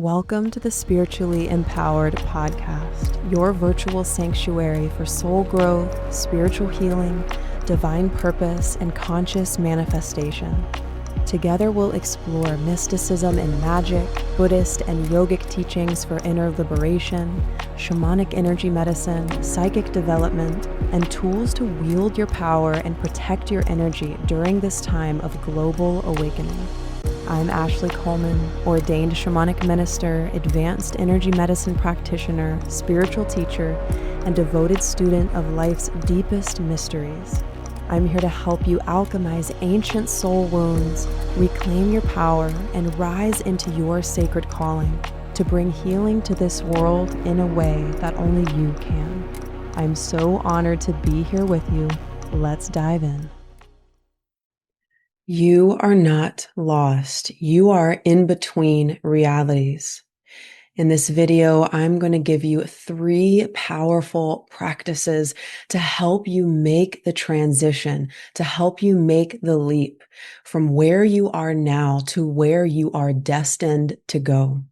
Welcome to the Spiritually Empowered Podcast, your virtual sanctuary for soul growth, spiritual healing, divine purpose, and conscious manifestation. Together we'll explore mysticism and magic, Buddhist and yogic teachings for inner liberation, shamanic energy medicine, psychic development, and tools to wield your power and protect your energy during this time of global awakening. I'm Ashley Coleman, ordained shamanic minister, advanced energy medicine practitioner, spiritual teacher, and devoted student of life's deepest mysteries. I'm here to help you alchemize ancient soul wounds, reclaim your power, and rise into your sacred calling to bring healing to this world in a way that only you can. I'm so honored to be here with you. Let's dive in. You are not lost. You are in between realities. In this video, I'm going to give you 3 powerful practices to help you make the transition, to help you make the leap from where you are now to where you are destined to go.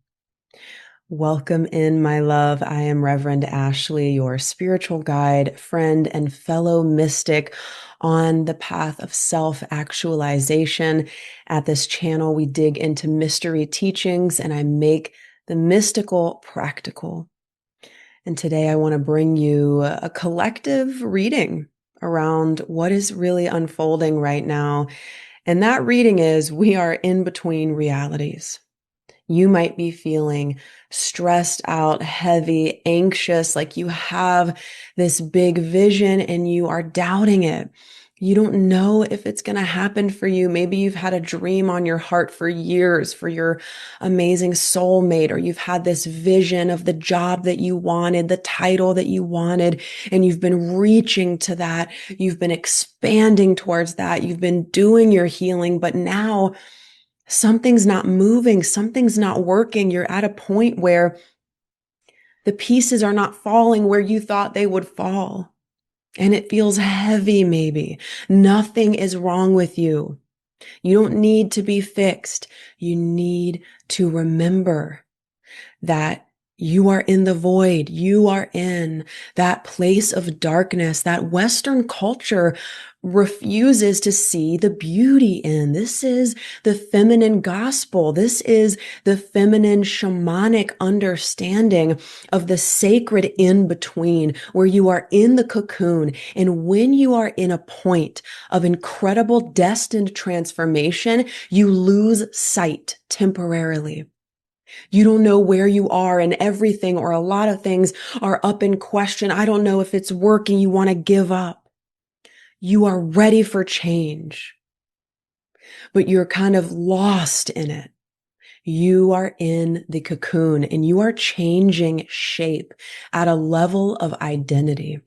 Welcome in, my love. I am Reverend Ashley, your spiritual guide, friend, and fellow mystic on the path of self-actualization. At this channel, we dig into mystery teachings and I make the mystical practical. And today I want to bring you a collective reading around what is really unfolding right now. And that reading is we are in between realities. You might be feeling stressed out, heavy, anxious, like you have this big vision and you are doubting it. You don't know if it's going to happen for you. Maybe you've had a dream on your heart for years for your amazing soulmate, or you've had this vision of the job that you wanted, the title that you wanted, and you've been reaching to that. You've been expanding towards that. You've been doing your healing, but now something's not moving. Something's not working. You're at a point where the pieces are not falling where you thought they would fall. And it feels heavy, maybe. Nothing is wrong with you. You don't need to be fixed. You need to remember that you are in the void. You are in that place of darkness that Western culture refuses to see the beauty in. This is the feminine gospel. This is the feminine shamanic understanding of the sacred in between, where you are in the cocoon. And when you are in a point of incredible destined transformation, you lose sight temporarily. You don't know where you are, and everything or a lot of things are up in question. I don't know if it's working. You want to give up. You are ready for change, but you're kind of lost in it. You are in the cocoon and you are changing shape at a level of identity.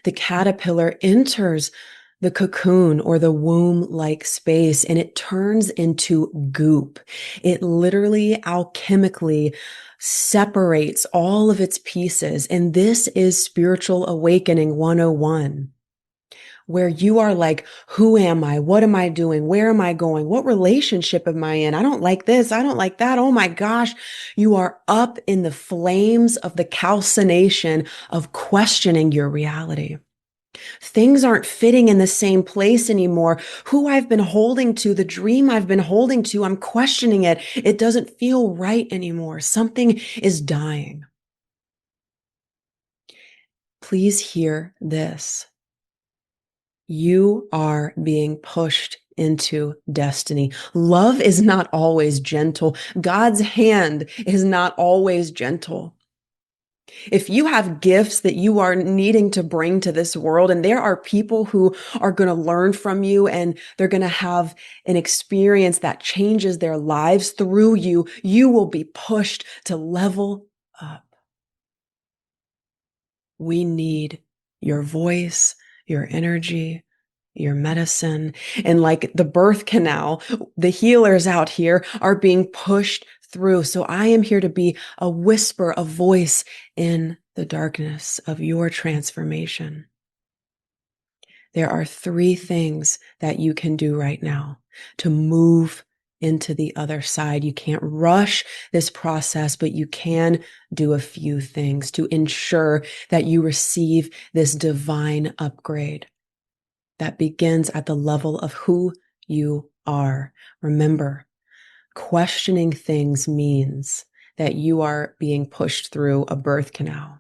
The caterpillar enters the cocoon or the womb-like space and it turns into goop. It literally alchemically separates all of its pieces. And this is spiritual awakening 101. Where you are like, who am I? What am I doing? Where am I going? What relationship am I in? I don't like this. I don't like that. Oh my gosh. You are up in the flames of the calcination of questioning your reality. Things aren't fitting in the same place anymore. Who I've been holding to, the dream I've been holding to, I'm questioning it. It doesn't feel right anymore. Something is dying. Please hear this. You are being pushed into destiny. Love is not always gentle. God's hand is not always gentle. If you have gifts that you are needing to bring to this world, and there are people who are going to learn from you and they're going to have an experience that changes their lives through you, you will be pushed to level up. We need your voice, your energy, your medicine. And like the birth canal, the healers out here are being pushed through. So I am here to be a whisper, a voice in the darkness of your transformation. There are 3 things that you can do right now to move into the other side. You can't rush this process, but you can do a few things to ensure that you receive this divine upgrade that begins at the level of who you are. Remember, questioning things means that you are being pushed through a birth canal.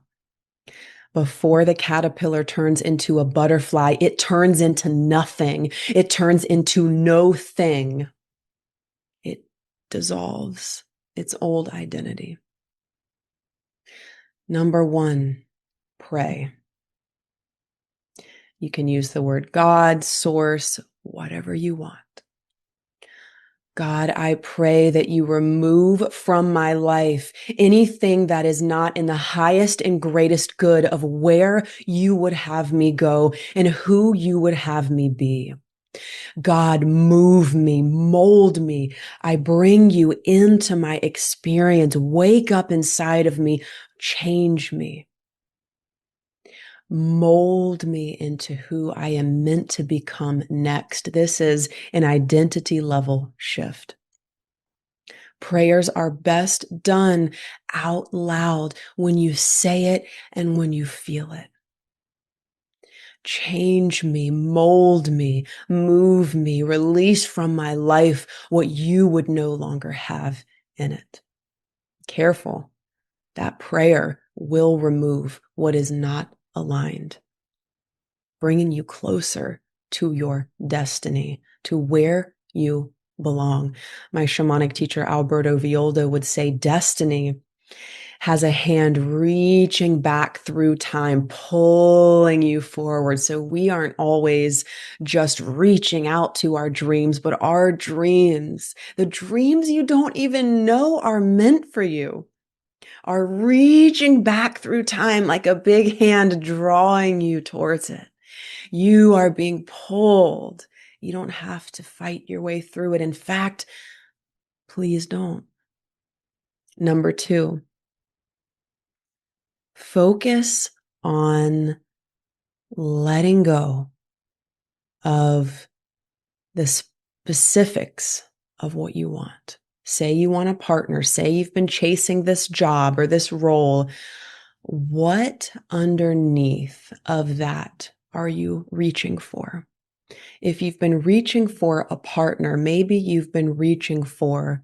Before the caterpillar turns into a butterfly, it turns into nothing. It turns into no thing. It dissolves its old identity. Number 1, pray. You can use the word God, source, whatever you want. God, I pray that you remove from my life anything that is not in the highest and greatest good of where you would have me go and who you would have me be. God, move me, mold me. I bring you into my experience. Wake up inside of me. Change me. Mold me into who I am meant to become next. This is an identity level shift. Prayers are best done out loud when you say it and when you feel it. Change me, mold me, move me, release from my life what you would no longer have in it. Careful, that prayer will remove what is not aligned, bringing you closer to your destiny, to where you belong. My shamanic teacher, Alberto Villoldo, would say destiny has a hand reaching back through time, pulling you forward. So we aren't always just reaching out to our dreams, but our dreams, the dreams you don't even know are meant for you, are reaching back through time like a big hand drawing you towards it. You are being pulled. You don't have to fight your way through it. In fact, please don't. Number 2, focus on letting go of the specifics of what you want. Say you want a partner. Say you've been chasing this job or this role. What underneath of that are you reaching for? If you've been reaching for a partner, maybe you've been reaching for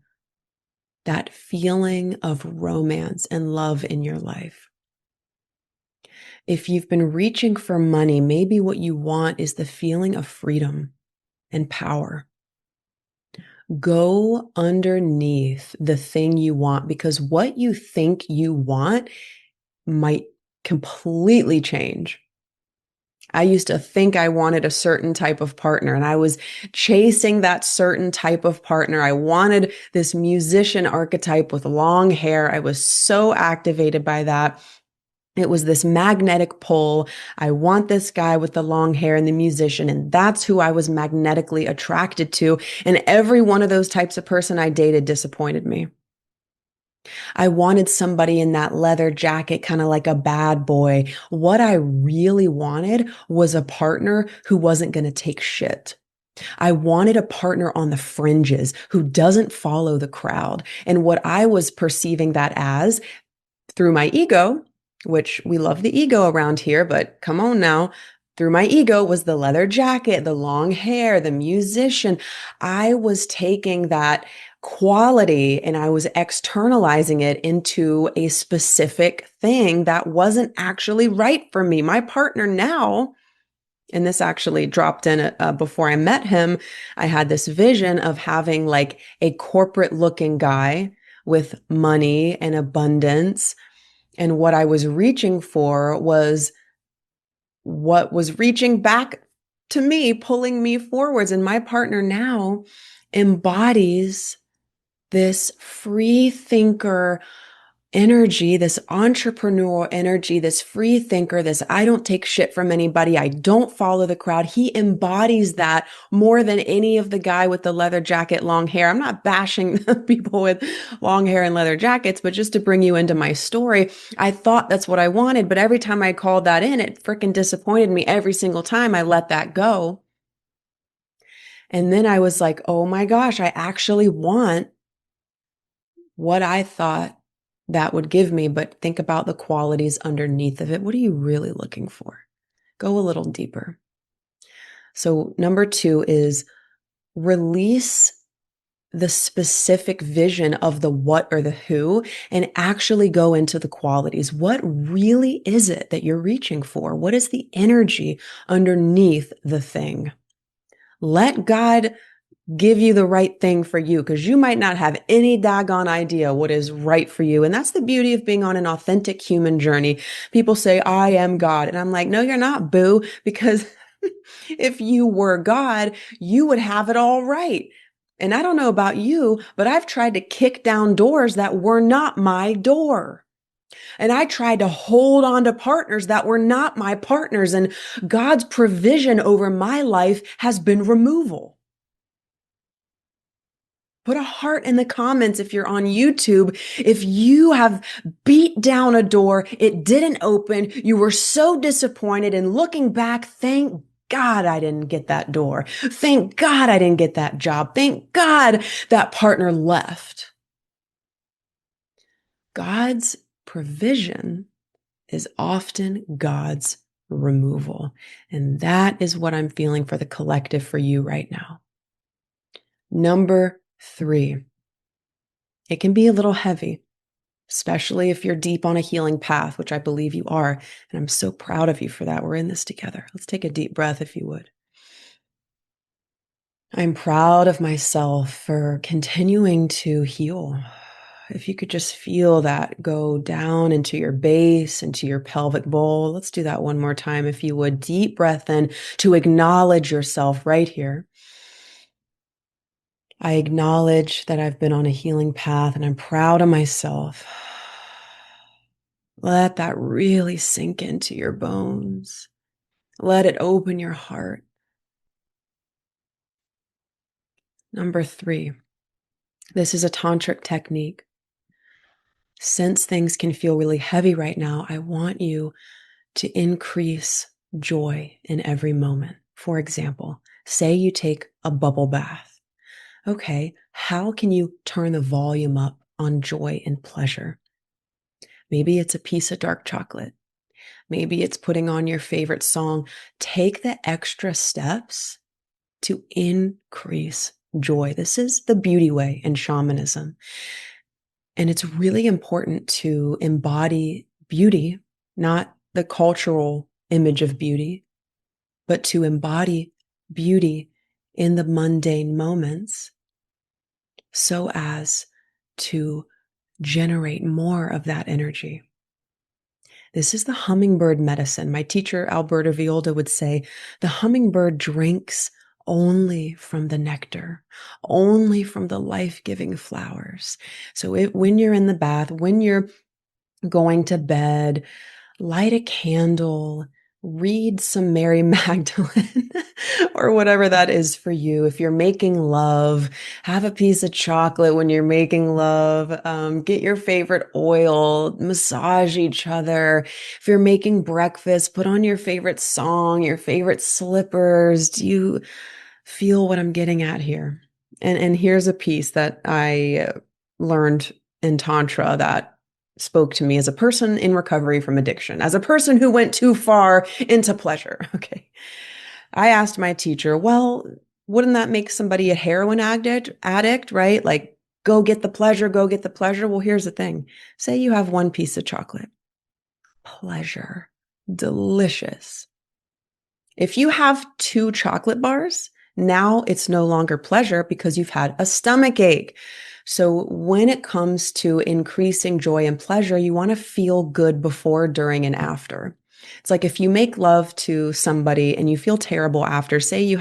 that feeling of romance and love in your life. If you've been reaching for money, maybe what you want is the feeling of freedom and power. Go underneath the thing you want, because what you think you want might completely change. I used to think I wanted a certain type of partner, and I was chasing that certain type of partner. I wanted this musician archetype with long hair. I was so activated by that. It was this magnetic pull. I want this guy with the long hair and the musician, and that's who I was magnetically attracted to. And every one of those types of person I dated disappointed me. I wanted somebody in that leather jacket, kind of like a bad boy. What I really wanted was a partner who wasn't going to take shit. I wanted a partner on the fringes who doesn't follow the crowd. And what I was perceiving that as through my ego, which we love the ego around here, but come on now. Through my ego was the leather jacket, the long hair, the musician. I was taking that quality and I was externalizing it into a specific thing that wasn't actually right for me. My partner now, and this actually dropped in before I met him, I had this vision of having like a corporate looking guy with money and abundance. And what I was reaching for was what was reaching back to me, pulling me forwards. And my partner now embodies this free thinker energy, this entrepreneurial energy, this free thinker, this I don't take shit from anybody. I don't follow the crowd. He embodies that more than any of the guy with the leather jacket, long hair. I'm not bashing people with long hair and leather jackets, but just to bring you into my story, I thought that's what I wanted. But every time I called that in, it freaking disappointed me. Every single time I let that go. And then I was like, oh my gosh, I actually want what I thought that would give me. But think about the qualities underneath of it. What are you really looking for? Go a little deeper. So, number 2 is release the specific vision of the what or the who and actually go into the qualities. What really is it that you're reaching for? What is the energy underneath the thing? Let God give you the right thing for you, because you might not have any daggone idea what is right for you. And that's the beauty of being on an authentic human journey. People say, I am God. And I'm like, no, you're not, boo, because if you were God, you would have it all right. And I don't know about you, but I've tried to kick down doors that were not my door. And I tried to hold on to partners that were not my partners. And God's provision over my life has been removal. Put a heart in the comments if you're on YouTube. If you have beat down a door, it didn't open, you were so disappointed, and looking back, thank God I didn't get that door. Thank God I didn't get that job. Thank God that partner left. God's provision is often God's removal. And that is what I'm feeling for the collective for you right now. Number 3. It can be a little heavy, especially if you're deep on a healing path, which I believe you are. And I'm so proud of you for that. We're in this together. Let's take a deep breath if you would. I'm proud of myself for continuing to heal. If you could just feel that go down into your base, into your pelvic bowl. Let's do that one more time if you would. Deep breath in to acknowledge yourself right here. I acknowledge that I've been on a healing path and I'm proud of myself. Let that really sink into your bones. Let it open your heart. Number 3, this is a tantric technique. Since things can feel really heavy right now, I want you to increase joy in every moment. For example, say you take a bubble bath. Okay, how can you turn the volume up on joy and pleasure? Maybe it's a piece of dark chocolate. Maybe it's putting on your favorite song. Take the extra steps to increase joy. This is the beauty way in shamanism. And it's really important to embody beauty, not the cultural image of beauty, but to embody beauty in the mundane moments so as to generate more of that energy. This is the hummingbird medicine. My teacher, Alberta Violda, would say, the hummingbird drinks only from the nectar, only from the life-giving flowers. So when you're in the bath, when you're going to bed, light a candle, read some Mary Magdalene or whatever that is for you. If you're making love, have a piece of chocolate when you're making love. Get your favorite oil, massage each other. If you're making breakfast, put on your favorite song, your favorite slippers. Do you feel what I'm getting at here? And here's a piece that I learned in Tantra that spoke to me as a person in recovery from addiction, as a person who went too far into pleasure. Okay. I asked my teacher, well, wouldn't that make somebody a heroin addict, right? Like, go get the pleasure, go get the pleasure. Well, here's the thing. Say you have one piece of chocolate. Pleasure. Delicious. If you have 2 chocolate bars, now it's no longer pleasure because you've had a stomach ache. So when it comes to increasing joy and pleasure, you want to feel good before, during, and after. It's like if you make love to somebody and you feel terrible after, say you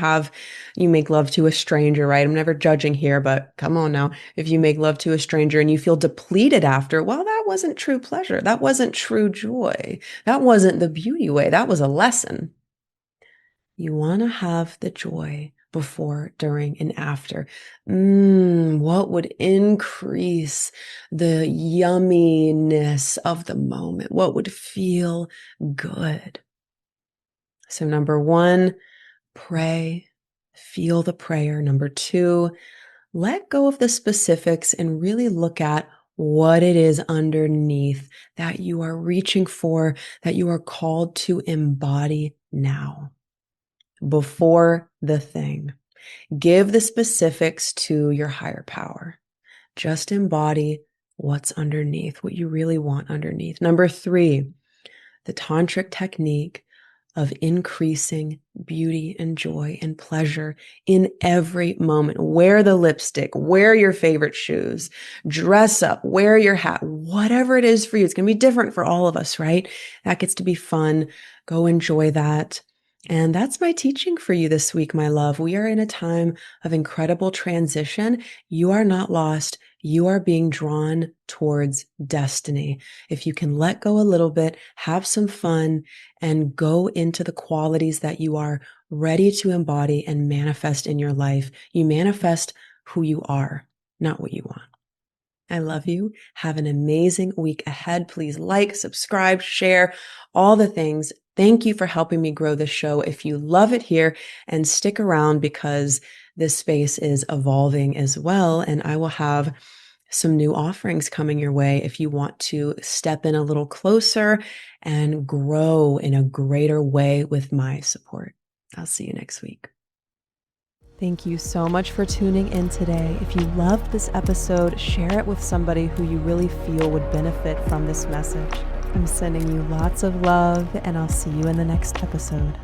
make love to a stranger, right? I'm never judging here, but come on now. If you make love to a stranger and you feel depleted after, well, that wasn't true pleasure. That wasn't true joy. That wasn't the beauty way. That was a lesson. You want to have the joy before, during, and after. What would increase the yumminess of the moment? What would feel good? So number 1, pray feel the prayer. Number two, let go of the specifics and really look at what it is underneath that you are reaching for, that you are called to embody now before the thing. Give the specifics to your higher power. Just embody what's underneath, what you really want underneath. Number three, the tantric technique of increasing beauty and joy and pleasure in every moment. Wear the lipstick, wear your favorite shoes, dress up, wear your hat, whatever it is for you. It's going to be different for all of us, right? That gets to be fun. Go enjoy that. And that's my teaching for you this week, my love. We are in a time of incredible transition. You are not lost. You are being drawn towards destiny. If you can let go a little bit, have some fun, and go into the qualities that you are ready to embody and manifest in your life, you manifest who you are, not what you want. I love you. Have an amazing week ahead. Please like, subscribe, share, all the things. Thank you for helping me grow this show. If you love it here, and stick around because this space is evolving as well, and I will have some new offerings coming your way if you want to step in a little closer and grow in a greater way with my support. I'll see you next week. Thank you so much for tuning in today. If you loved this episode, share it with somebody who you really feel would benefit from this message. I'm sending you lots of love, and I'll see you in the next episode.